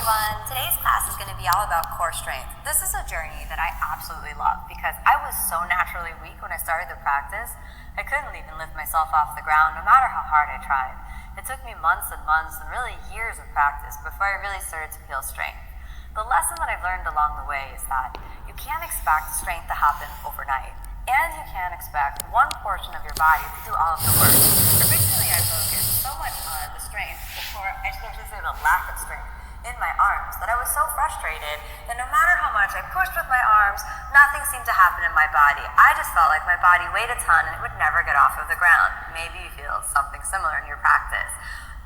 everyone. Today's class is going to be all about core strength. This is a journey that I absolutely love because I was so naturally weak when I started the practice. I couldn't even lift myself off the ground no matter how hard I tried. It took me months and months and really years of practice before I really started to feel strength. The lesson that I've learned along the way is that you can't expect strength to happen overnight, and you can't expect one portion of your body to do all of the work. Originally, I focused so much on the strength, I should actually say the lack of strength in my arms, that I was so frustrated that no matter how much I pushed with my arms, nothing seemed to happen in my body. I just felt like my body weighed a ton and it would never get off of the ground. Maybe you feel something similar in your practice.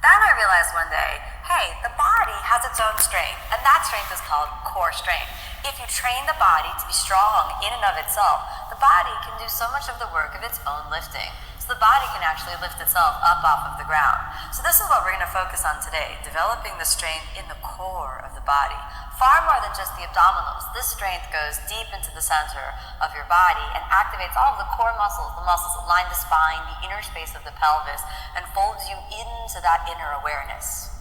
Then I realized one day, hey, the body has its own strength, and that strength is called core strength. If you train the body to be strong in and of itself, the body can do so much of the work of its own lifting. So the body can actually lift itself up off of the ground. So this is what we're going to focus on today, developing the strength in the core of the body. Far more than just the abdominals, this strength goes deep into the center of your body and activates all of the core muscles, the muscles that line the spine, the inner space of the pelvis, and folds you into that inner awareness.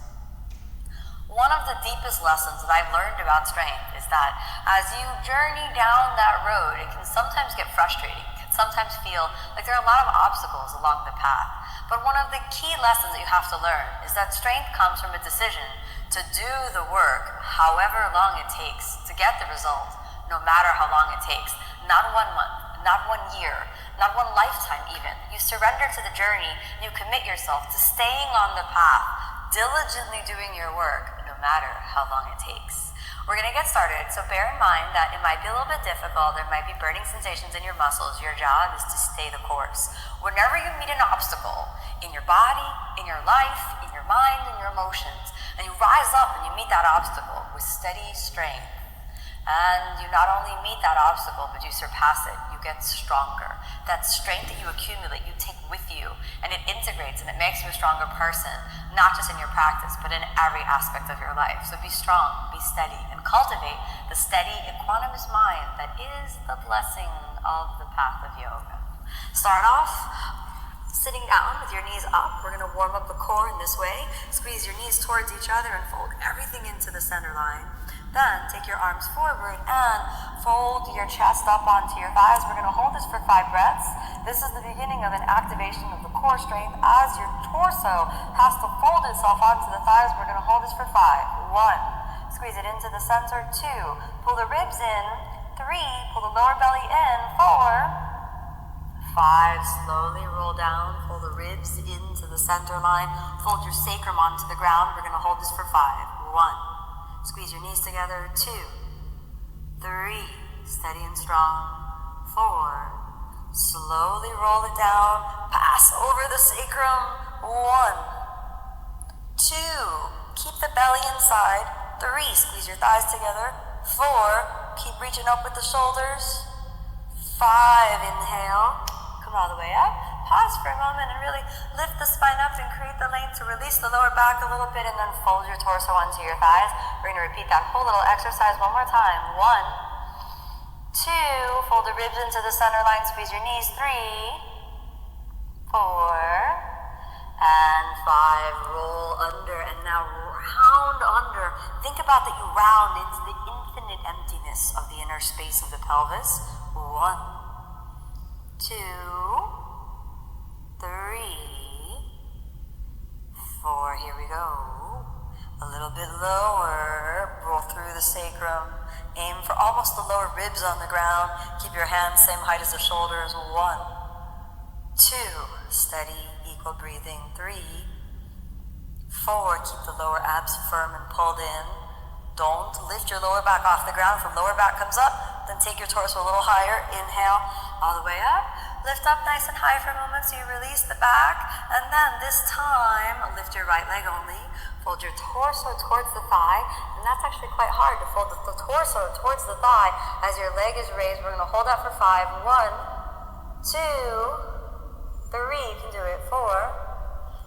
One of the deepest lessons that I've learned about strength is that as you journey down that road, it can sometimes get frustrating. Sometimes feel like there are a lot of obstacles along the path. But one of the key lessons that you have to learn is that strength comes from a decision to do the work however long it takes to get the result, no matter how long it takes. Not 1 month, not 1 year, not 1 lifetime even. You surrender to the journey, you commit yourself to staying on the path, diligently doing your work, no matter how long it takes. We're going to get started, so bear in mind that it might be a little bit difficult, there might be burning sensations in your muscles. Your job is to stay the course. Whenever you meet an obstacle in your body, in your life, in your mind, in your emotions, and you rise up and you meet that obstacle with steady strength, and you not only meet that obstacle, but you surpass it, you get stronger. That strength that you accumulate, you take with you, and it integrates and it makes you a stronger person, not just in your practice, but in every aspect of your life. So be strong, be steady, and cultivate the steady, equanimous mind that is the blessing of the path of yoga. Start off sitting down with your knees up. We're going to warm up the core in this way. Squeeze your knees towards each other and fold everything into the center line. Then take your arms forward and fold your chest up onto your thighs. We're going to hold this for 5 breaths. This is the beginning of an activation of the core strength. As your torso has to fold itself onto the thighs, we're going to hold this for 5. 1. Squeeze it into the center. 2. Pull the ribs in. 3. Pull the lower belly in. 4. 5. Slowly roll down. Pull the ribs into the center line. Fold your sacrum onto the ground. We're going to hold this for 5. 1. Squeeze your knees together. 2. 3. Steady and strong. 4. Slowly roll it down. Pass over the sacrum. 1. 2. Keep the belly inside. 3. Squeeze your thighs together. 4. Keep reaching up with the shoulders. 5. Inhale. Come all the way up. Pause for a moment and really lift the spine up and create the length to release the lower back a little bit, and then fold your torso onto your thighs. We're going to repeat that whole little exercise one more time. 1. 2. Fold the ribs into the center line. Squeeze your knees. 3. 4. And 5. Roll under and now round under. Think about that you round into the infinite emptiness of the inner space of the pelvis. 1. 2. 3. 4. Here we go. A little bit lower. Roll through the sacrum. Aim for almost the lower ribs on the ground. Keep your hands same height as the shoulders. 1. 2. Steady, equal breathing. 3. 4. Keep the lower abs firm and pulled in. Don't lift your lower back off the ground. From lower back comes up, then take your torso a little higher. Inhale, all the way up. Lift up nice and high for a moment so you release the back. And then this time, lift your right leg only. Fold your torso towards the thigh. And that's actually quite hard to fold the torso towards the thigh as your leg is raised. We're going to hold that for 5. 1, 2, 3. You can do it. 4.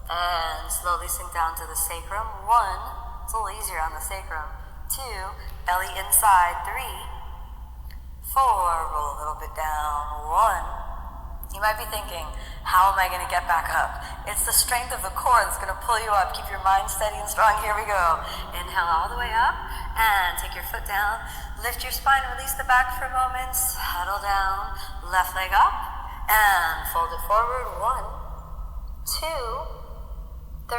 And slowly sink down to the sacrum. 1. It's a little easier on the sacrum. 2. Belly inside. 3. 4. Roll a little bit down. 1. You might be thinking, how am I going to get back up? It's the strength of the core that's going to pull you up. Keep your mind steady and strong. Here we go. Inhale all the way up and take your foot down. Lift your spine, release the back for a moment. Settle down. Left leg up and fold it forward. 1, 2, 3,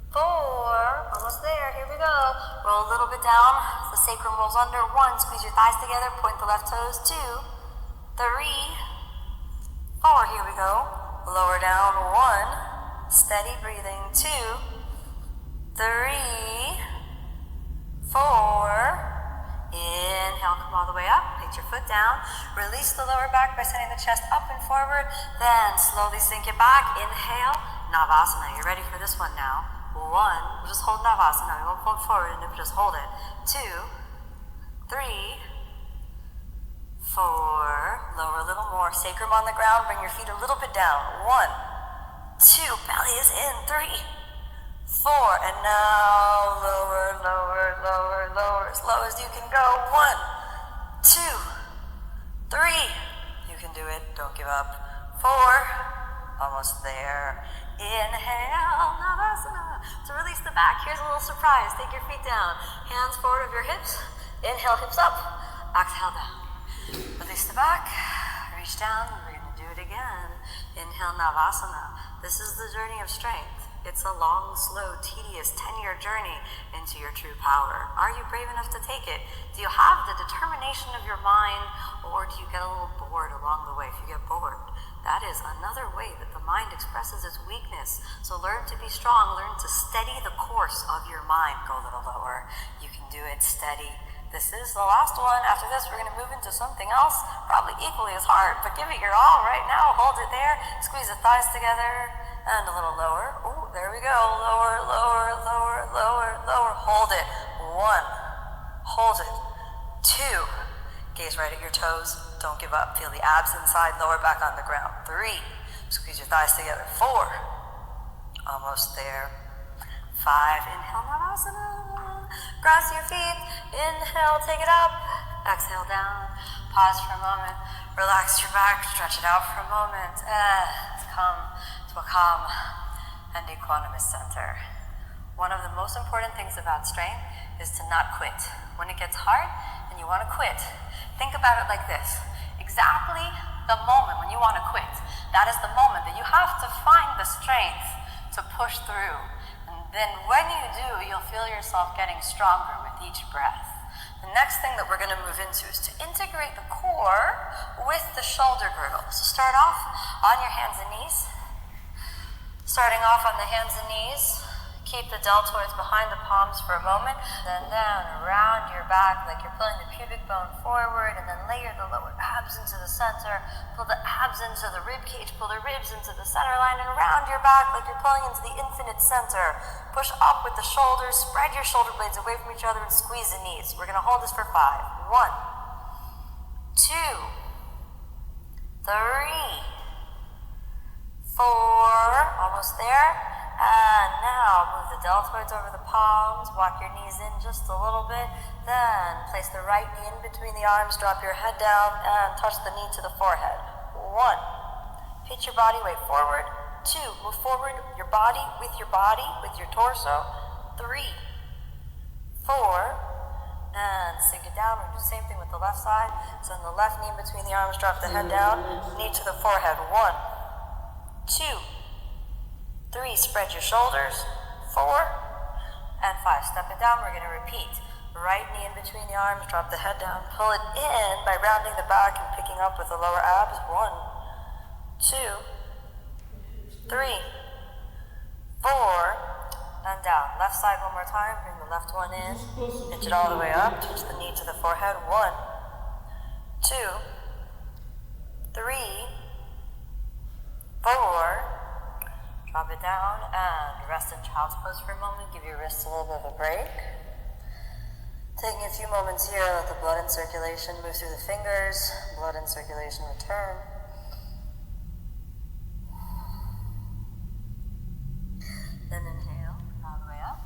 4. Almost there. Here we go. Roll a little bit down. The sacrum rolls under. 1. Squeeze your thighs together. Point the left toes. 2, 3, 4. Here we go. Lower down. 1. Steady breathing. 2, 3, 4. Inhale, come all the way up. Place your foot down. Release the lower back by sending the chest up and forward. Then slowly sink it back. Inhale, Navasana. You're ready for this one now. 1. We'll just hold Navasana. We won't fold forward, and just hold it. 2, 3, 4. Lower a little more. Sacrum on the ground. Bring your feet a little bit down. 1, 2. Belly is in. 3, 4. And now lower, lower, lower, lower. As low as you can go. 1, 2, 3. You can do it. Don't give up. 4. Almost there. Inhale, Navasana. To release the back, here's a little surprise. Take your feet down. Hands forward of your hips. Inhale, hips up. Exhale down. Release the back. Reach down. We're going to do it again. Inhale, Navasana. This is the journey of strength. It's a long, slow, tedious 10-year journey into your true power. Are you brave enough to take it? Do you have the determination of your mind, or do you get a little bored along the way? If you get bored, that is another way that the mind expresses its weakness. So learn to be strong. Learn to steady the course of your mind. Go a little lower. You can do it. Steady. This is the last one. After this, we're going to move into something else, probably equally as hard, but give it your all right now. Hold it there. Squeeze the thighs together. And a little lower. Oh, there we go. Lower, lower, lower, lower, lower. Hold it. 1. Hold it. 2. Gaze right at your toes. Don't give up. Feel the abs inside. Lower back on the ground. 3. Squeeze your thighs together. 4. Almost there. 5. Inhale, Navasana. Cross your feet. Inhale, take it up. Exhale down. Pause for a moment. Relax your back. Stretch it out for a moment. And come to a calm and equanimous center. One of the most important things about strength is to not quit. When it gets hard and you want to quit, think about it like this. Exactly the moment when you want to quit, that is the moment that you have to find the strength to push through. And then when you do, you'll feel yourself getting stronger with each breath. The next thing that we're going to move into is to integrate the core with the shoulder girdle. So start off on your hands and knees. Starting off on the hands and knees, keep the deltoids behind the palms for a moment, then down around your back like you're pulling the pubic bone forward, and then layer the lower abs into the center, pull the abs into the rib cage, pull the ribs into the center line, and around your back like you're pulling into the infinite center. Push up with the shoulders, spread your shoulder blades away from each other, and squeeze the knees. We're going to hold this for 5. 1, 2, 3, 4, almost there. And now move the deltoids over the palms, walk your knees in just a little bit, then place the right knee in between the arms, drop your head down, and touch the knee to the forehead. 1, pitch your body weight forward. 2, move forward your body, with your torso. 3, 4, and sink it down. We'll do the same thing with the left side. Send the left knee in between the arms, drop the head down, knee to the forehead. 1, 2, 3, spread your shoulders. 4, and 5. Step it down. We're going to repeat. Right knee in between the arms, drop the head down. Pull it in by rounding the back and picking up with the lower abs. 1, 2, 3, 4, and down. Left side one more time. Bring the left one in. Inch it all the way up. Touch the knee to the forehead. 1, 2, 3, 4. Drop it down and rest in child's pose for a moment. Give your wrists a little bit of a break. Taking a few moments here, let the blood and circulation move through the fingers. Blood and circulation return. Then inhale all the way up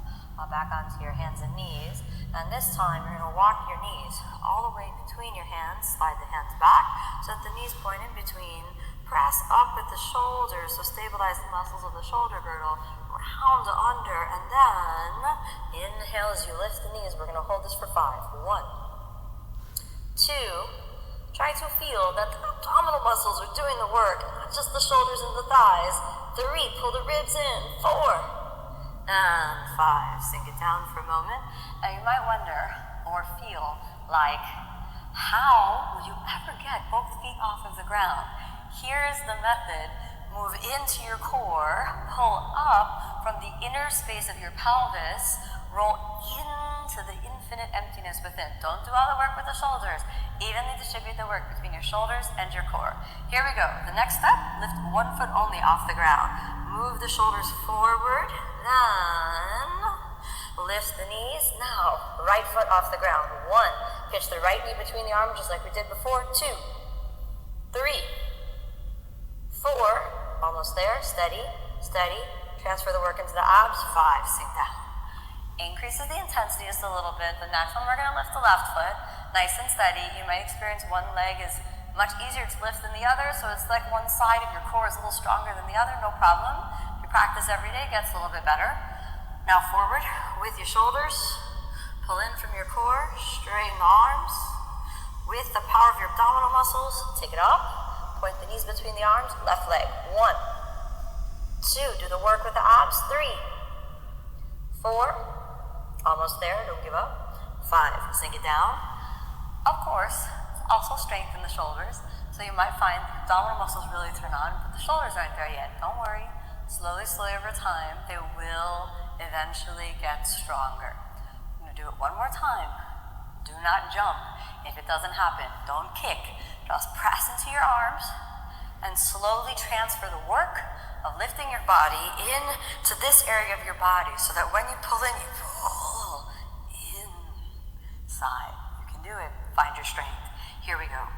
Now back onto your hands and knees. And this time you're going to walk your knees all the way between your hands. Slide the hands back so that the knees point in between. Press up with the shoulders, so stabilize the muscles of the shoulder girdle. Round under, and then inhale as you lift the knees. We're going to hold this for 5. 1, 2. Try to feel that the abdominal muscles are doing the work, not just the shoulders and the thighs. 3, pull the ribs in. 4, and 5. Sink it down for a moment. Now you might wonder or feel like, how will you ever get both feet off of the ground? Here's the method. Move into your core, pull up from the inner space of your pelvis, roll into the infinite emptiness within. Don't do all the work with the shoulders. Evenly distribute the work between your shoulders and your core. Here we go. The next step, lift 1 foot only off the ground. Move the shoulders forward, then lift the knees. Now, right foot off the ground. 1, pitch the right knee between the arms just like we did before. 2, 3, 4, almost there, steady, steady. Transfer the work into the abs. 5, sink down. Increases the intensity just a little bit. The next one, we're going to lift the left foot, nice and steady. You might experience one leg is much easier to lift than the other, so it's like one side of your core is a little stronger than the other, no problem. You practice every day, it gets a little bit better. Now forward with your shoulders, pull in from your core, straighten the arms. With the power of your abdominal muscles, take it up, point the knees between the arms, left leg. 1, 2, do the work with the abs. 3, 4, almost there, don't give up. 5, sink it down. Of course, also strengthen the shoulders. So you might find the abdominal muscles really turn on, but the shoulders aren't there yet. Don't worry. Slowly, slowly over time, they will eventually get stronger. I'm going to do it one more time. Do not jump. If it doesn't happen, don't kick. Just press into your arms and slowly transfer the work of lifting your body into this area of your body so that when you pull in, you pull inside. You can do it. Find your strength. Here we go.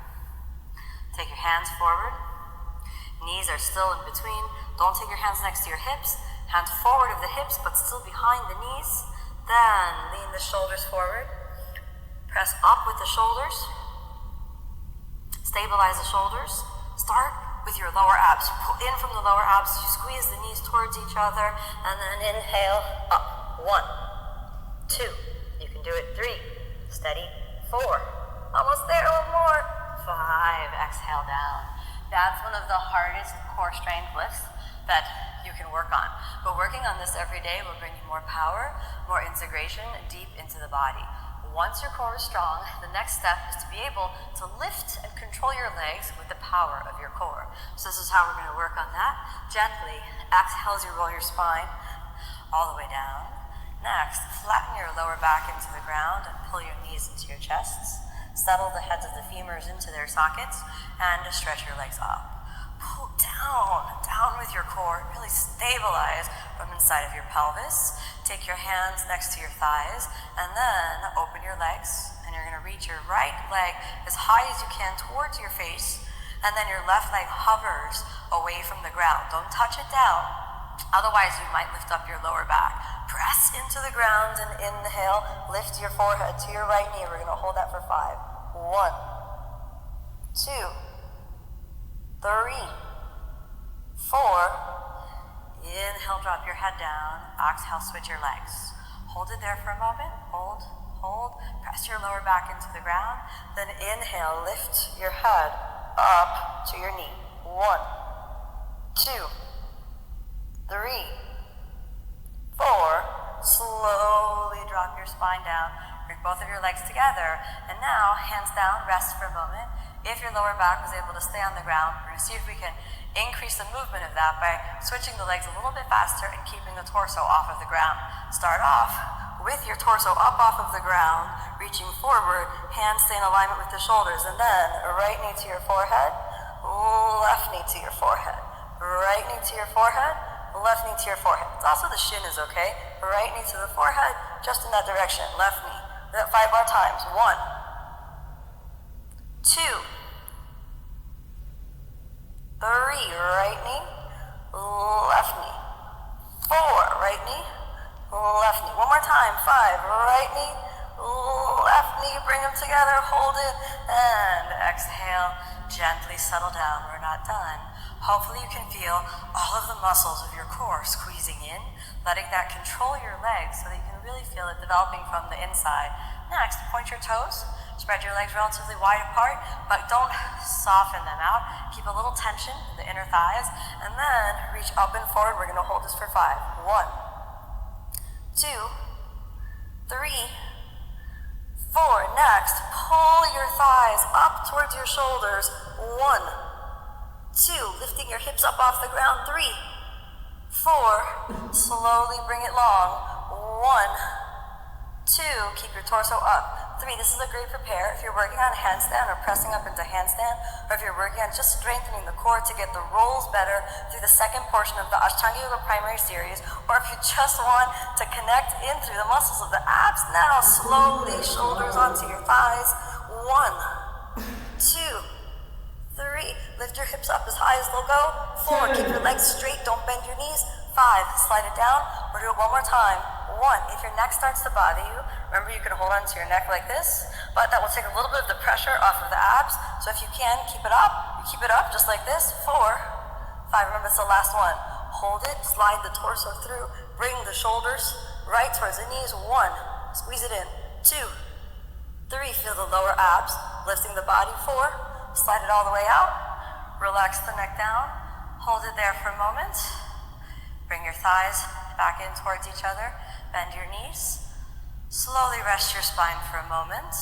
Take your hands forward. Knees are still in between. Don't take your hands next to your hips. Hands forward of the hips, but still behind the knees. Then lean the shoulders forward. Press up with the shoulders. Stabilize the shoulders. Start with your lower abs. Pull in from the lower abs. You squeeze the knees towards each other. And then inhale up. 1, 2. You can do it. 3. Steady. 4. Almost there. 1 more. 5. Exhale down. That's one of the hardest core strength lifts that you can work on. But working on this every day will bring you more power, more integration deep into the body. Once your core is strong, the next step is to be able to lift and control your legs with the power of your core. So this is how we're going to work on that. Gently, exhale as you roll your spine all the way down. Next, flatten your lower back into the ground and pull your knees into your chests. Settle the heads of the femurs into their sockets and stretch your legs up. Pull down with your core. Really stabilize from inside of your pelvis. Take your hands next to your thighs and then open your legs. And you're going to reach your right leg as high as you can towards your face. And then your left leg hovers away from the ground. Don't touch it down. Otherwise, you might lift up your lower back. Press into the ground and inhale. Lift your forehead to your right knee. We're going to hold that for 5. 1, 2, 3, 4. Inhale, drop your head down. Exhale, switch your legs. Hold it there for a moment. Hold, hold. Press your lower back into the ground. Then inhale, lift your head up to your knee. 1, 2, 3, 4. Slowly drop your spine down. Bring both of your legs together. And now, hands down, rest for a moment. If your lower back was able to stay on the ground, we're going to see if we can increase the movement of that by switching the legs a little bit faster and keeping the torso off of the ground. Start off with your torso up off of the ground, reaching forward, hands stay in alignment with the shoulders, and then right knee to your forehead, left knee to your forehead, right knee to your forehead, left knee to your forehead. It's also the shin is okay. Right knee to the forehead, just in that direction. Left knee. 5 more times. 1, 2, 3. Right knee, left knee. 4. Right knee, left knee. 1 more time. 5, right knee, left knee, bring them together, hold it, and exhale, gently settle down. We're not done. Hopefully you can feel all of the muscles of your core squeezing in, letting that control your legs so that you can really feel it developing from the inside. Next, point your toes, spread your legs relatively wide apart, but don't soften them out. Keep a little tension in the inner thighs, and then reach up and forward. We're gonna hold this for 5. 1, 2, 3, 4. Next, pull your thighs up towards your shoulders. 1, 2, lifting your hips up off the ground. 3, 4, slowly bring it long. 1, 2, keep your torso up. 3, this is a great prepare if you're working on handstand or pressing up into handstand, or if you're working on just strengthening the core to get the rolls better through the second portion of the Ashtanga Yoga primary series, or if you just want to connect in through the muscles of the abs. Now, slowly, shoulders onto your thighs. 1, 2, 3, lift your hips up as high as they'll go. 4, keep your legs straight, don't bend your knees. 5, slide it down. We'll do it one more time. 1, if your neck starts to bother you, remember you can hold on to your neck like this, but that will take a little bit of the pressure off of the abs. So if you can, keep it up. You keep it up just like this. 4, 5, remember it's the last one. Hold it, slide the torso through, bring the shoulders right towards the knees. 1, squeeze it in. 2, 3, feel the lower abs, lifting the body. 4, slide it all the way out. Relax the neck down. Hold it there for a moment. Bring your thighs back in towards each other. Bend your knees. Slowly rest your spine for a moment.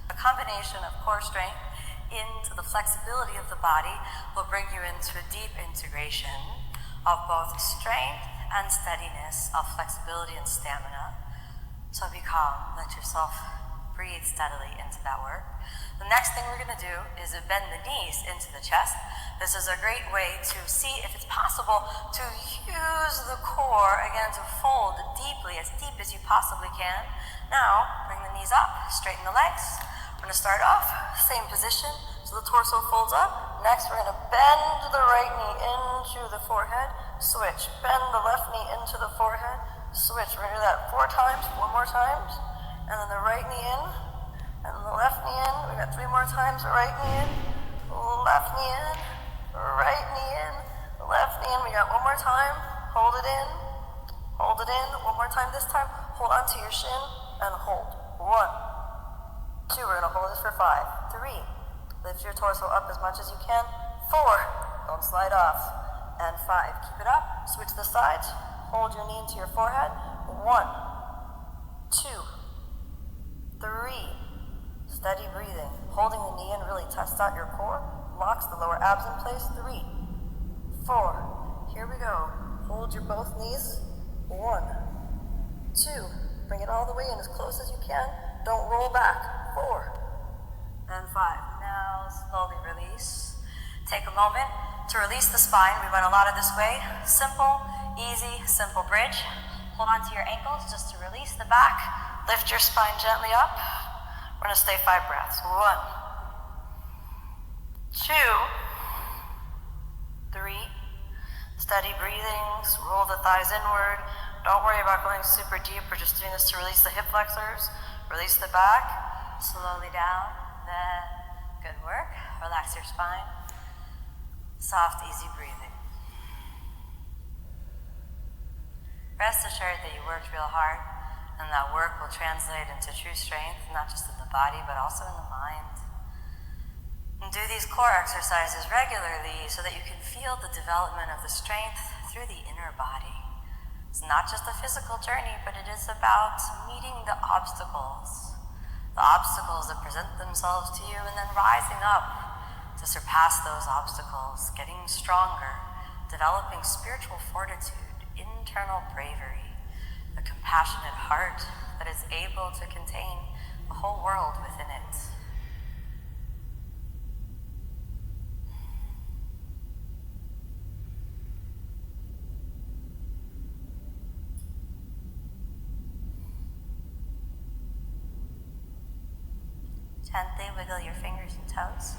A combination of core strength into the flexibility of the body will bring you into a deep integration of both strength and steadiness, of flexibility and stamina. So be calm. Let yourself breathe steadily into that work. The next thing we're going to do is bend the knees into the chest. This is a great way to see if it's possible to use the core, again, to fold deeply, as deep as you possibly can. Now, bring the knees up, straighten the legs. We're going to start off, same position, so the torso folds up. Next, we're going to bend the right knee into the forehead, switch. Bend the left knee into the forehead, switch. We're going to do that 4 times, 4 more times. And then the right knee in, and the left knee in. We got 3 more times. Right knee in, left knee in, right knee in, left knee in. We got 1 more time. Hold it in, hold it in. 1 more time this time. Hold onto your shin and hold. 1, 2. We're gonna hold this for 5. 3. Lift your torso up as much as you can. 4. Don't slide off. And 5. Keep it up. Switch the sides. Hold your knee into your forehead. 1, 2, 3. Steady breathing. Holding the knee in really tests out your core. Locks the lower abs in place. 3, 4. Here we go. Hold your both knees. 1, 2. Bring it all the way in as close as you can. Don't roll back. 4 and 5. Now slowly release. Take a moment to release the spine. We went a lot of this way. Simple, easy, simple bridge. Hold on to your ankles just to release the back. Lift your spine gently up. We're going to stay 5 breaths. 1, 2, 3. Steady breathing. Roll the thighs inward. Don't worry about going super deep. We're just doing this to release the hip flexors. Release the back. Slowly down. Then, good work. Relax your spine. Soft, easy breathing. Rest assured that you worked real hard, and that work will translate into true strength, not just in the body, but also in the mind. And do these core exercises regularly so that you can feel the development of the strength through the inner body. It's not just a physical journey, but it is about meeting the obstacles that present themselves to you, and then rising up to surpass those obstacles, getting stronger, developing spiritual fortitude, internal bravery, a compassionate heart that is able to contain the whole world within it. Gently wiggle your fingers and toes.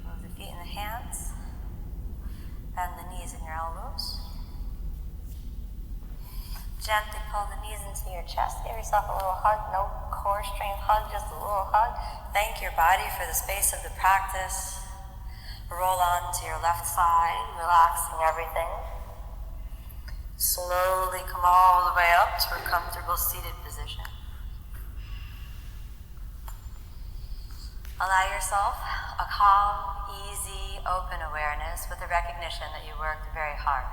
Move the feet and the hands. Bend the knees and your elbows. Gently pull the knees into your chest. Give yourself a little hug. No core strength hug, just a little hug. Thank your body for the space of the practice. Roll on to your left side, relaxing everything. Slowly come all the way up to a comfortable seated position. Allow yourself a calm, easy, open awareness with the recognition that you worked very hard.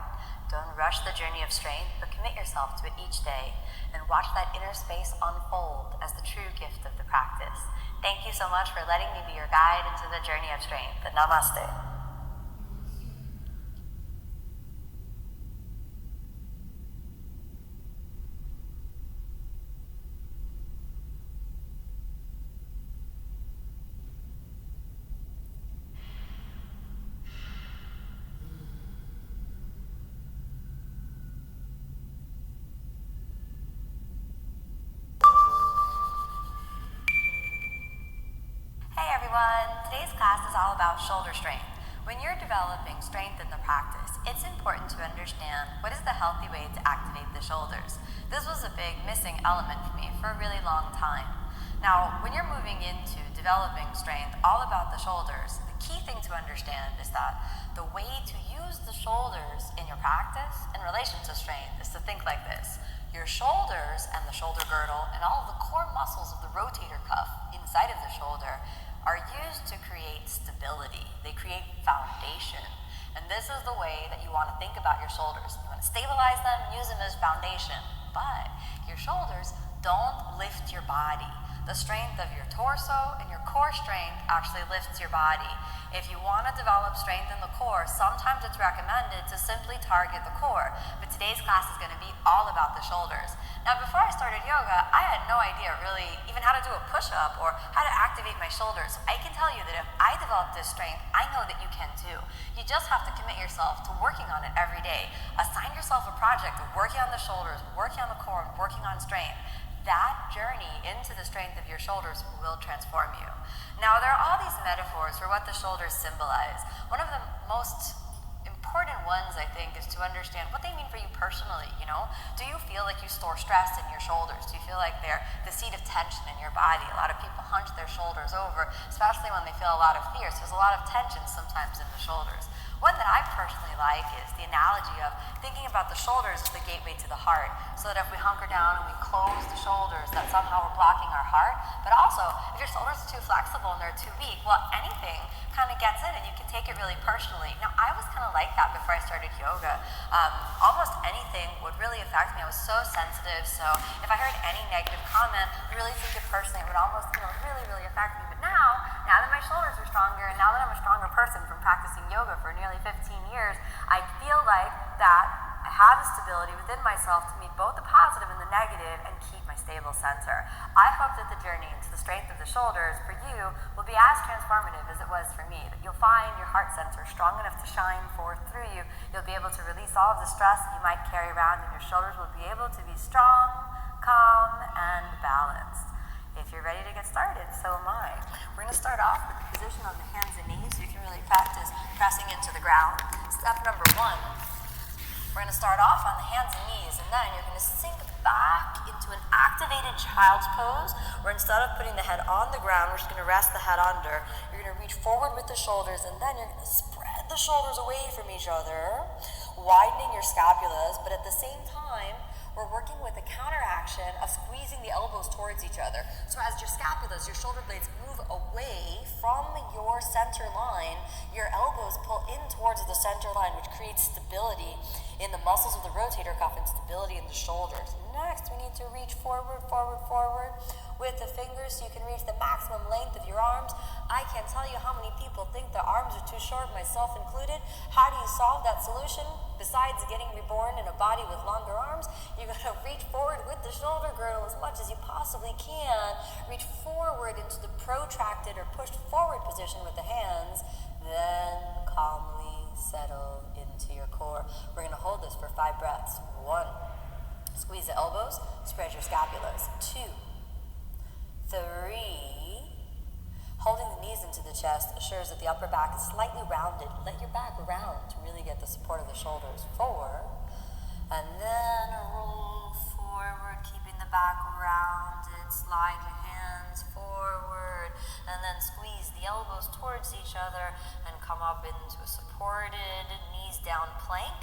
Don't rush the journey of strength, but commit yourself to it each day and watch that inner space unfold as the true gift of the practice. Thank you so much for letting me be your guide into the journey of strength. Namaste. Hey everyone, today's class is all about shoulder strength. When you're developing strength in the practice, it's important to understand what is the healthy way to activate the shoulders. This was a big missing element for me for a really long time. Now, when you're moving into developing strength all about the shoulders, the key thing to understand is that the way to use the shoulders in your practice in relation to strength is to think like this. Your shoulders and the shoulder girdle and all of the core muscles of the rotator cuff inside of the shoulder are used to create stability. They create foundation. And this is the way that you want to think about your shoulders. You want to stabilize them, use them as foundation. But your shoulders don't lift your body. The strength of your torso and your core strength actually lifts your body. If you want to develop strength in the core, sometimes it's recommended to simply target the core. But today's class is going to be all about the shoulders. Now, before I started yoga, I had no idea really even how to do a push-up or how to activate my shoulders. I can tell you that if I develop this strength, I know that you can too. You just have to commit yourself to working on it every day. Assign yourself a project of working on the shoulders, working on the core, and working on strength. That journey into the strength of your shoulders will transform you. Now, there are all these metaphors for what the shoulders symbolize. One of the most important ones, I think, is to understand what they mean for you personally, you know? Do you feel like you store stress in your shoulders? Do you feel like they're the seat of tension in your body? A lot of people hunch their shoulders over, especially when they feel a lot of fear. So there's a lot of tension sometimes in the shoulders. One that I personally like is the analogy of thinking about the shoulders as the gateway to the heart, so that if we hunker down and we close the shoulders, that somehow we're blocking our heart. But also, if your shoulders are too flexible and they're too weak, well, anything kind of gets in and you can take it really personally. Now, I was kind of like that before I started yoga. Almost anything would really affect me. I was so sensitive, so if I heard any negative comment, I really took it personally. It would almost, really, really affect me. But now that my shoulders are stronger, and now that I'm a stronger person from practicing yoga for nearly 15 years, I feel like that I have the stability within myself to meet both the positive and the negative and keep my stable center. I hope that the journey into the strength of the shoulders for you will be as transformative as it was for me, that you'll find your heart center strong enough to shine forth through you. You'll be able to release all of the stress that you might carry around, and your shoulders will be able to be strong, calm, and balanced. If you're ready to get started, so am I. We're going to start off with the position on the hands and knees so you can really practice pressing into the ground. Step number 1, we're going to start off on the hands and knees, and then you're going to sink back into an activated child's pose, where instead of putting the head on the ground, we're just going to rest the head under. You're going to reach forward with the shoulders, and then you're going to spread the shoulders away from each other, widening your scapulas, but at the same time, we're working with a counteraction of squeezing the elbows towards each other. So as your scapulas, your shoulder blades move away from your center line, your elbows pull in towards the center line, which creates stability in the muscles of the rotator cuff and stability in the shoulders. Next, we need to reach forward, forward, forward with the fingers so you can reach the maximum length of your arms. I can't tell you how many people think their arms are too short, myself included. How do you solve that solution? Besides getting reborn in a body with longer arms, you're going to reach forward with the shoulder girdle as much as you possibly can. Reach forward into the protracted or pushed forward position with the hands. Then calmly settle into your core. We're going to hold this for 5 breaths. 1. Squeeze the elbows, spread your scapulas. 2. 3. Holding the knees into the chest assures that the upper back is slightly rounded. Let your back round to really get the support of the shoulders. 4. And then roll slide your hands forward, and then squeeze the elbows towards each other and come up into a supported knees down plank.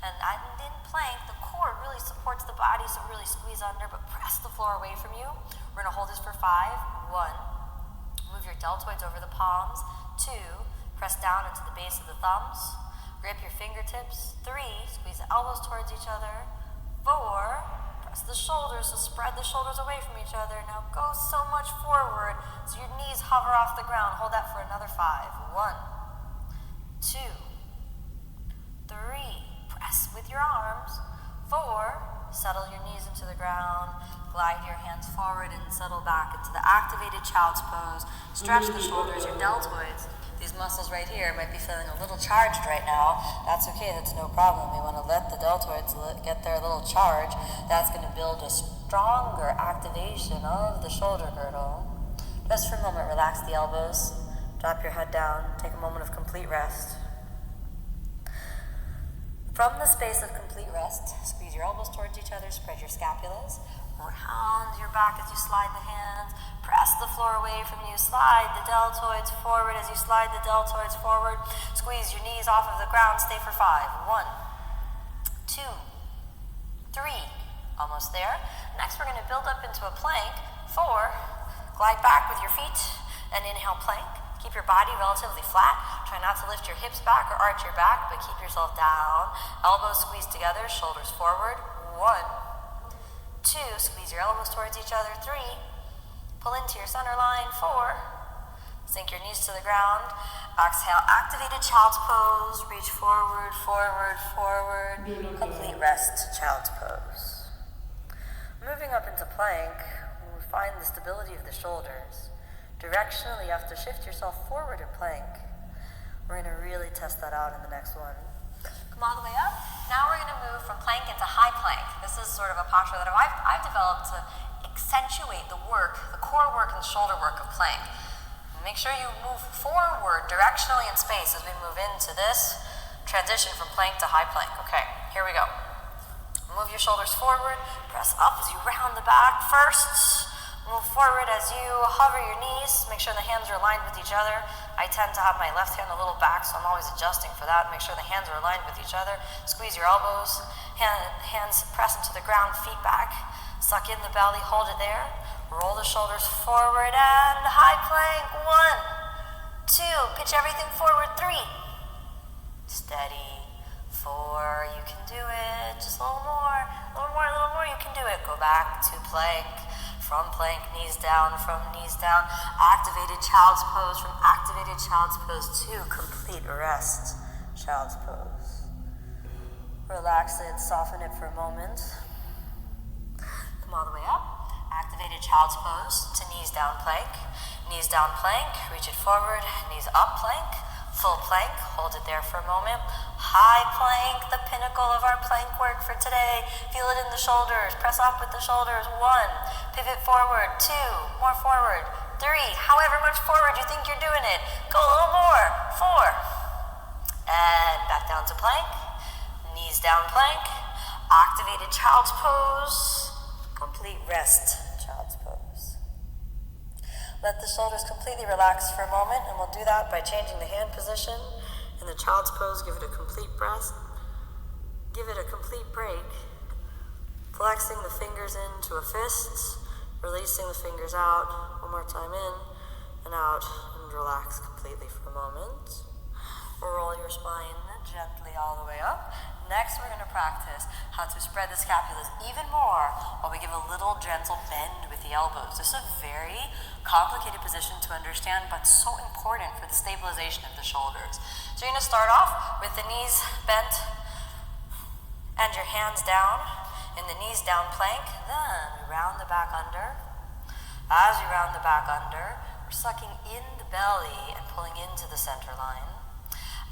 And in plank, the core really supports the body, so really squeeze under, but press the floor away from you. We're gonna hold this for 5. 1, move your deltoids over the palms. 2, press down into the base of the thumbs. Grip your fingertips. 3, squeeze the elbows towards each other. 4, press the shoulders, so spread the shoulders away from each other. Now go so much forward so your knees hover off the ground. Hold that for another 5. 1, 2, 3, press with your arms. 4, settle your knees into the ground. Glide your hands forward and settle back into the activated child's pose. Stretch the shoulders, your deltoids. These muscles right here might be feeling a little charged right now. That's okay, that's no problem. We want to let the deltoids get their little charge. That's going to build a stronger activation of the shoulder girdle. Just for a moment, relax the elbows. Drop your head down. Take a moment of complete rest. From the space of complete rest, squeeze your elbows towards each other, spread your scapulas. Round your back as you slide the hands. Press the floor away from you. Slide the deltoids forward as you slide the deltoids forward. Squeeze your knees off of the ground. Stay for 5. 1, 2, 3. Almost there. Next, we're going to build up into a plank. 4, glide back with your feet and inhale plank. Keep your body relatively flat. Try not to lift your hips back or arch your back, but keep yourself down. Elbows squeezed together, shoulders forward. 1, 2, squeeze your elbows towards each other. 3, pull into your center line. 4, sink your knees to the ground. Exhale, activated child's pose. Reach forward, forward, forward. Complete rest, child's pose. Moving up into plank, we find the stability of the shoulders. Directionally, you have to shift yourself forward in plank. We're going to really test that out in the next one. Come all the way up. Now we're going to move from plank into high plank. This is sort of a posture that I've developed to accentuate the work, the core work and the shoulder work of plank. Make sure you move forward directionally in space as we move into this transition from plank to high plank. Okay, here we go. Move your shoulders forward, press up as you round the back first. Move forward as you hover your knees. Make sure the hands are aligned with each other. I tend to have my left hand a little back, so I'm always adjusting for that. Make sure the hands are aligned with each other. Squeeze your elbows. Hands press into the ground, feet back. Suck in the belly, hold it there. Roll the shoulders forward and high plank. 1, 2, pitch everything forward. 3, steady. 4, you can do it. Just a little more, you can do it. Go back to plank. From plank, knees down, from knees down. Activated child's pose, from activated child's pose to complete rest, child's pose. Relax it, soften it for a moment. Come all the way up. Activated child's pose to knees down plank. Knees down plank, reach it forward, knees up plank. Full plank, hold it there for a moment. High plank, the pinnacle of our plank work for today. Feel it in the shoulders, press up with the shoulders. 1, pivot forward. 2, more forward. 3, however much forward you think you're doing it. Go a little more. 4, and back down to plank. Knees down plank. Activated child's pose. Complete rest, child's pose. Let the shoulders completely relax for a moment, and we'll do that by changing the hand position. In the child's pose, give it a complete breath. Give it a complete break. Flexing the fingers into a fist, releasing the fingers out. One more time in and out, and relax completely for a moment. Roll your spine gently all the way up. Next, we're going to practice how to spread the scapulas even more while we give a little gentle bend with the elbows. This is a very complicated position to understand, but so important for the stabilization of the shoulders. So you're going to start off with the knees bent and your hands down in the knees down plank. Then we round the back under. As you round the back under, we're sucking in the belly and pulling into the center line.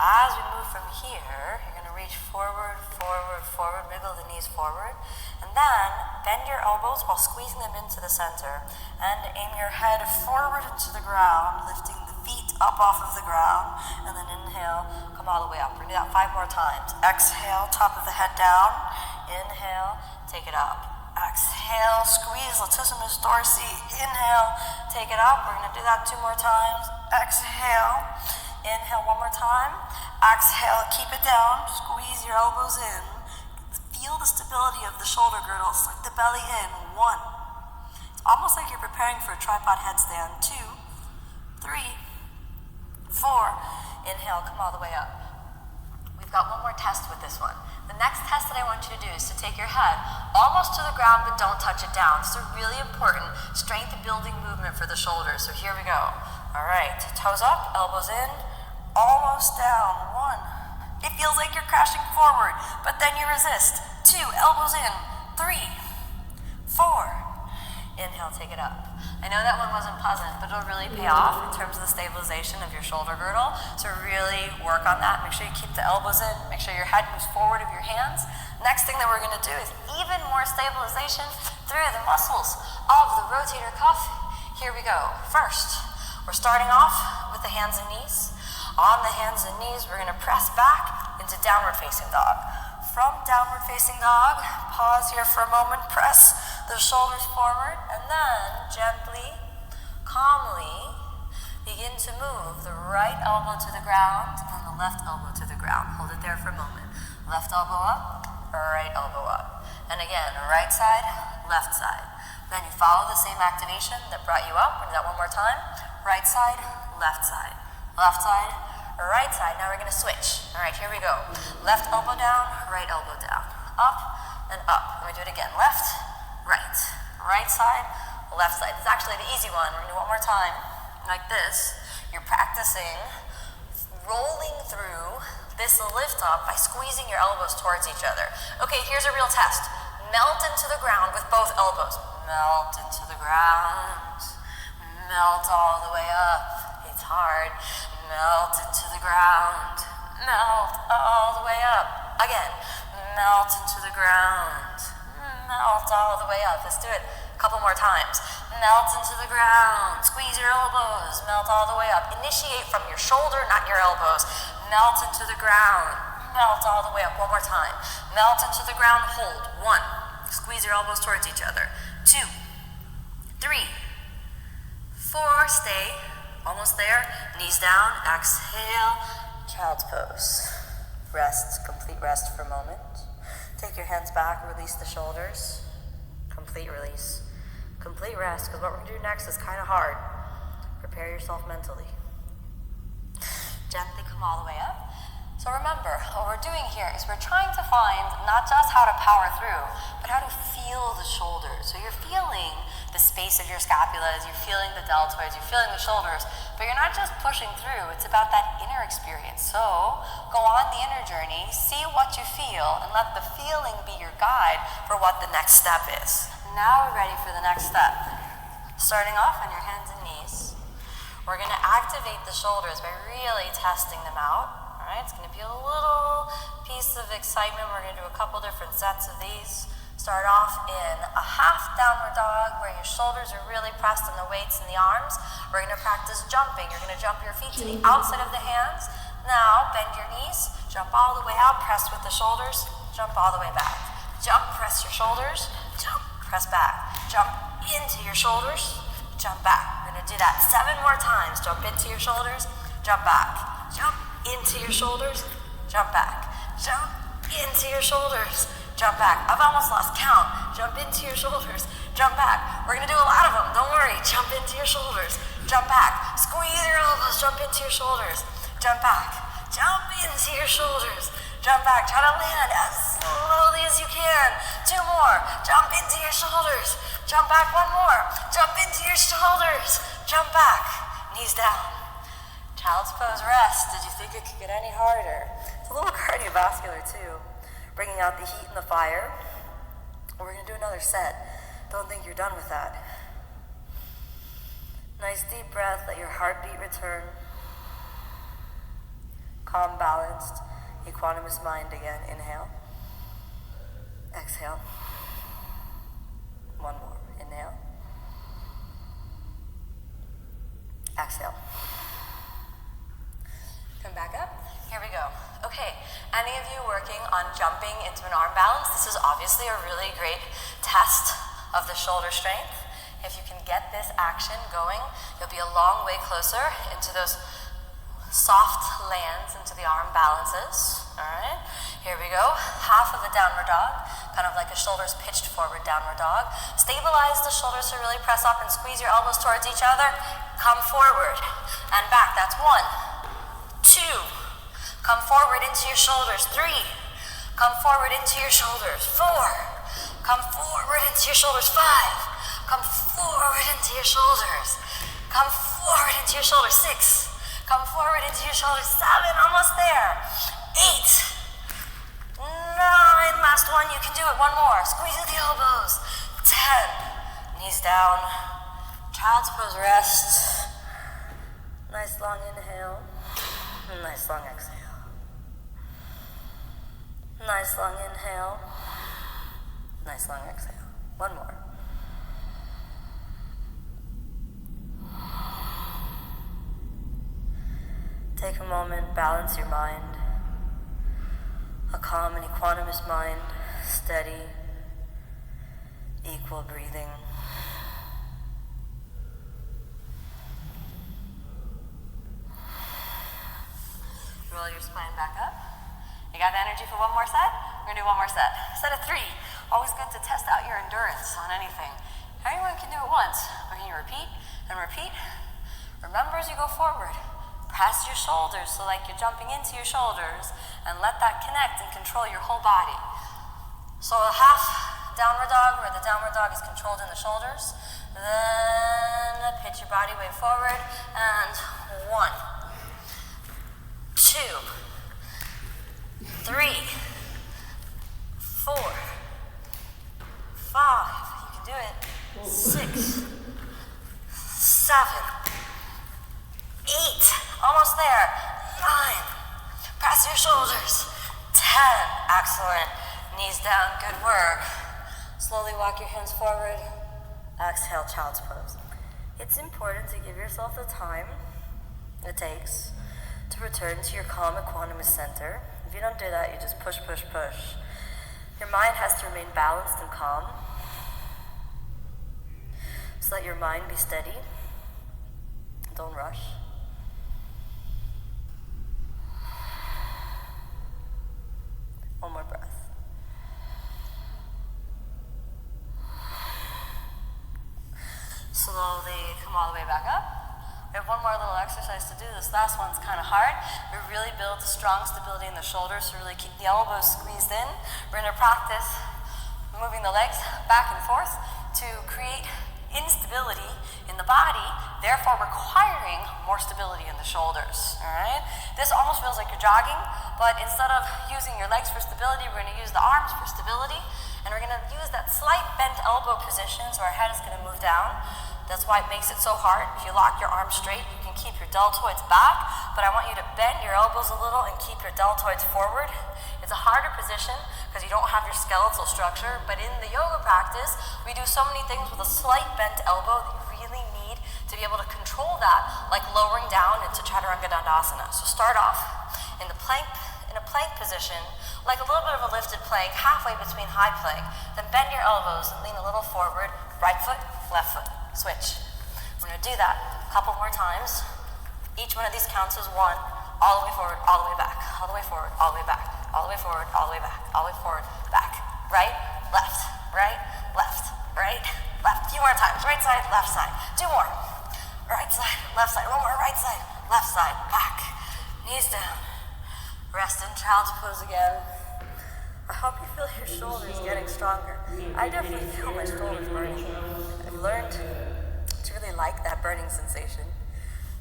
As we move from here, you're going to reach forward, forward, forward, wiggle the knees forward, and then bend your elbows while squeezing them into the center, and aim your head forward into the ground, lifting the feet up off of the ground, and then inhale, come all the way up. We're going to do that 5 more times. Exhale, top of the head down. Inhale, take it up. Exhale, squeeze latissimus dorsi. Inhale, take it up. We're gonna do that 2 more times. Exhale, inhale 1 more time. Exhale, keep it down. Squeeze your elbows in. Feel the stability of the shoulder girdle. Suck the belly in. 1. It's almost like you're preparing for a tripod headstand. 2, 3, 4. Inhale, come all the way up. We've got one more test with this one. The next test that I want you to do is to take your head almost to the ground, but don't touch it down. It's a really important strength building movement for the shoulders. So here we go. All right, toes up, elbows in, almost down. 1. It feels like you're crashing forward, but then you resist. 2, elbows in. 3, 4. Inhale, take it up. I know that one wasn't pleasant, but it'll really pay off in terms of the stabilization of your shoulder girdle. So really work on that. Make sure you keep the elbows in. Make sure your head moves forward of your hands. Next thing that we're going to do is even more stabilization through the muscles of the rotator cuff. Here we go. First, we're starting off with the hands and knees. On the hands and knees, we're going to press back into downward facing dog. From downward facing dog, pause here for a moment, press the shoulders forward, and then gently, calmly begin to move the right elbow to the ground and the left elbow to the ground. Hold it there for a moment. Left elbow up, right elbow up. And again, right side, left side. Then you follow the same activation that brought you up. We'll do that one more time. Right side, left side. Left side, right side. Now we're going to switch. All right, here we go. Left elbow down, right elbow down. Up and up. Let me do it again. Left, right. Right side, left side. It's actually the easy one. We're going to do it one more time. Like this. You're practicing rolling through this lift up by squeezing your elbows towards each other. Okay, here's a real test. Melt into the ground with both elbows. Melt into the ground. Melt all the way up. It's hard. Melt into the ground. Melt all the way up. Again. Melt into the ground. Melt all the way up. Let's do it a couple more times. Melt into the ground. Squeeze your elbows. Melt all the way up. Initiate from your shoulder, not your elbows. Melt into the ground. Melt all the way up. One more time. Melt into the ground. Hold. 1. Squeeze your elbows towards each other. 2, 3, 4. Stay. Almost there. Knees down. Exhale. Child's pose. Rest. Complete rest for a moment. Take your hands back, release the shoulders. Complete release. Complete rest, because what we're going to do next is kind of hard. Prepare yourself mentally. Gently come all the way up. So remember, what we're doing here is we're trying to find not just how to power through, but how to feel the shoulders. So you're feeling the space of your scapulas, you're feeling the deltoids, you're feeling the shoulders, but you're not just pushing through, it's about that inner experience. So go on the inner journey, see what you feel, and let the feeling be your guide for what the next step is. Now we're ready for the next step. Starting off on your hands and knees, we're going to activate the shoulders by really testing them out. All right, it's going to be a little piece of excitement. We're going to do a couple different sets of these. Start off in a half downward dog where your shoulders are really pressed on the weights in the arms. We're going to practice jumping. You're going to jump your feet to the outside of the hands. Now bend your knees, jump all the way out, press with the shoulders, jump all the way back. Jump, press your shoulders, jump, press back. Jump into your shoulders, jump back. We're going to do that 7 more times. Jump into your shoulders, jump back. Jump into your shoulders, jump back. Jump into your shoulders, jump back. I've almost lost count. Jump into your shoulders, jump back. We're going to do a lot of them. Don't worry. Jump into your shoulders, jump back. Squeeze your elbows, jump into your shoulders, jump back. Jump into your shoulders, jump back. Try to land as slowly as you can. 2 more. Jump into your shoulders, jump back. 1 more. Jump into your shoulders, jump back. Knees down. Child's pose rest. Did you think it could get any harder? It's a little cardiovascular too. Bringing out the heat and the fire. We're going to do another set. Don't think you're done with that. Nice deep breath. Let your heartbeat return. Calm, balanced, equanimous mind again. Inhale. Exhale. 1 more. Inhale. Exhale. Come back up. Here we go. Okay, any of you working on jumping into an arm balance, this is obviously a really great test of the shoulder strength. If you can get this action going, you'll be a long way closer into those soft lands, into the arm balances. All right, here we go. Half of the downward dog, kind of like a shoulders pitched forward downward dog. Stabilize the shoulders to really press up and squeeze your elbows towards each other. Come forward and back. That's 1, 2. Come forward into your shoulders. 3. Come forward into your shoulders. 4. Come forward into your shoulders. 5. Come forward into your shoulders. Come forward into your shoulders. 6. Come forward into your shoulders. 7. Almost there. 8. 9. Last one. You can do it. One more. Squeeze the elbows. 10. Knees down. Child's pose. Rest. Nice long inhale. Nice long exhale. Nice long inhale. Nice long exhale. One more. Take a moment, balance your mind. A calm and equanimous mind, steady, equal breathing. Roll your spine back up. You got the energy for one more set? We're gonna do one more set. Set of 3. Always good to test out your endurance on anything. Everyone can do it once, but can you repeat and repeat? Remember as you go forward, press your shoulders so like you're jumping into your shoulders and let that connect and control your whole body. So a half downward dog where the downward dog is controlled in the shoulders. Then pitch your body weight forward and 1, 2, 3, 4, 5. You can do it. 6, 7, 8. Almost there. 9. Press your shoulders. 10. Excellent. Knees down. Good work. Slowly walk your hands forward. Exhale, child's pose. It's important to give yourself the time it takes to return to your calm equanimous center. If you don't do that, you just push, push, push. Your mind has to remain balanced and calm. So let your mind be steady. Don't rush. One more breath. Slowly come all the way back up. We have one more little exercise to do. This last one's kind of hard. We really build strong stability in the shoulders to really keep the elbows squeezed in. We're going to practice moving the legs back and forth to create instability in the body, therefore requiring more stability in the shoulders. All right? This almost feels like you're jogging, but instead of using your legs for stability, we're going to use the arms for stability, and we're going to use that slight bent elbow position, so our head is going to move down. That's why it makes it so hard. If you lock your arms straight, you can keep your deltoids back, but I want you to bend your elbows a little and keep your deltoids forward. It's a harder position because you don't have your skeletal structure, but in the yoga practice, we do so many things with a slight bent elbow that you really need to be able to control that, like lowering down into Chaturanga Dandasana. So start off in a plank position, like a little bit of a lifted plank, halfway between high plank. Then bend your elbows and lean a little forward, right foot, left foot. Switch. We're going to do that a couple more times. Each one of these counts as 1, all the way forward, all the way back, all the way forward, all the way back, all the way forward, all the way back, all the way forward, back, right, left, right, left, right, left. A few more times. Right side, left side. 2 more. Right side, left side. 1 more. Right side, left side, back. Knees down. Rest in child's pose again. I hope you feel your shoulders getting stronger. I definitely feel my shoulders burning. I've learned to really like that burning sensation.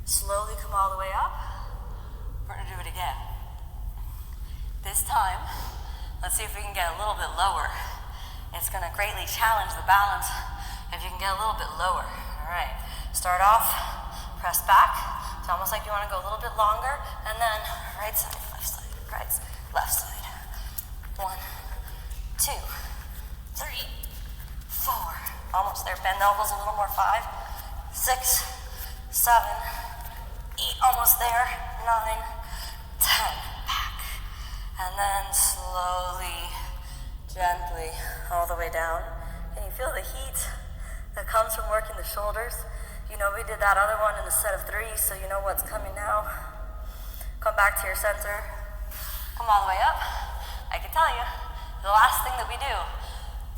Slowly come all the way up. We're going to do it again. This time, let's see if we can get a little bit lower. It's going to greatly challenge the balance if you can get a little bit lower. All right. Start off, press back. It's almost like you want to go a little bit longer, and then right side, right, left side. 1, 2, 3, 4. Almost there. Bend the elbows a little more. 5, 6, 7, 8. Almost there. 9, 10. Back. And then slowly, gently, all the way down. Can you feel the heat that comes from working the shoulders? You know we did that other one in a set of 3, so you know what's coming now. Come back to your center. Come all the way up. I can tell you, the last thing that we do.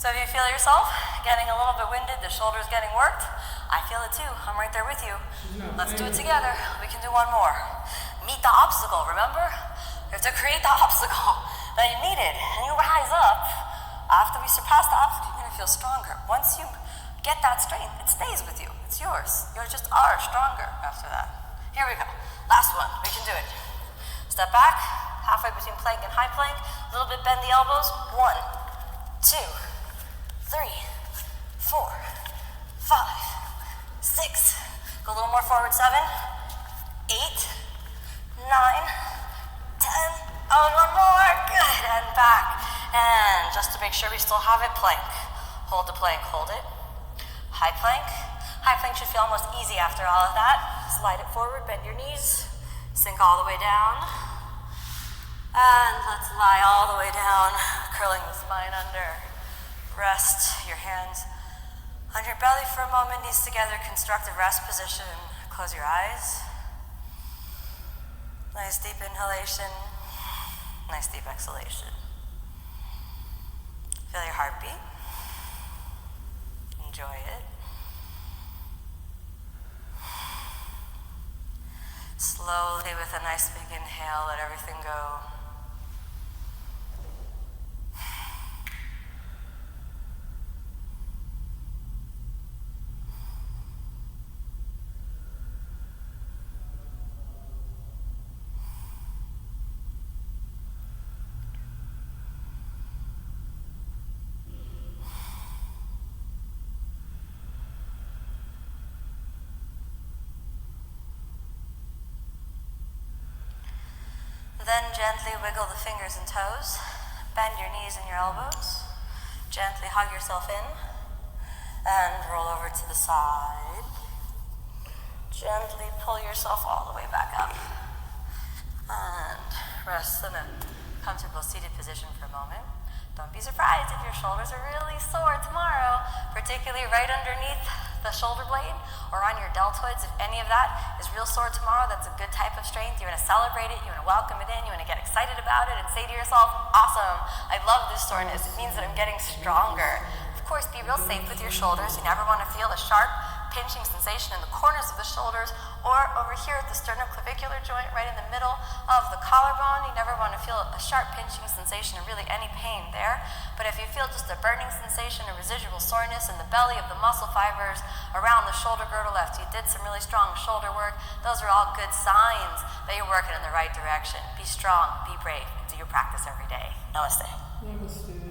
So if you feel yourself getting a little bit winded, the shoulders getting worked, I feel it too. I'm right there with you. Let's do it together. We can do one more. Meet the obstacle, remember? You have to create the obstacle that you needed, and you rise up. After we surpass the obstacle, you're gonna feel stronger. Once you get that strength, it stays with you. It's yours. You just are stronger after that. Here we go. Last one. We can do it. Step back, halfway between plank and high plank. A little bit bend the elbows. 1, 2, 3, 4, 5, 6. Go a little more forward. 7, 8, 9, 10. Oh, one more. Good. And back. And just to make sure we still have it, plank. Hold the plank. Hold it. High plank. High plank should feel almost easy after all of that. Slide it forward. Bend your knees. Sink all the way down. And let's lie all the way down, curling the spine under. Rest your hands on your belly for a moment, knees together, constructive rest position. Close your eyes. Nice deep inhalation, nice deep exhalation. Feel your heartbeat. Enjoy it. Slowly, with a nice big inhale, let everything go. Then gently wiggle the fingers and toes. Bend your knees and your elbows. Gently hug yourself in. And roll over to the side. Gently pull yourself all the way back up. And rest in a comfortable seated position for a moment. Don't be surprised if your shoulders are really sore tomorrow, particularly right underneath the shoulder blade or on your deltoids. If any of that is real sore tomorrow, that's a good type of strength. You want to celebrate it, you want to welcome it in, you want to get excited about it and say to yourself, awesome, I love this soreness. It means that I'm getting stronger. Of course, be real safe with your shoulders. You never want to feel a sharp pinching sensation in the corners of the shoulders or over here at the sternoclavicular joint right in the middle of the collarbone. You never want to feel a sharp pinching sensation or really any pain there. But if you feel just a burning sensation, a residual soreness in the belly of the muscle fibers around the shoulder girdle after you did some really strong shoulder work, those are all good signs that you're working in the right direction. Be strong, be brave, and do your practice every day. Namaste. Namaste.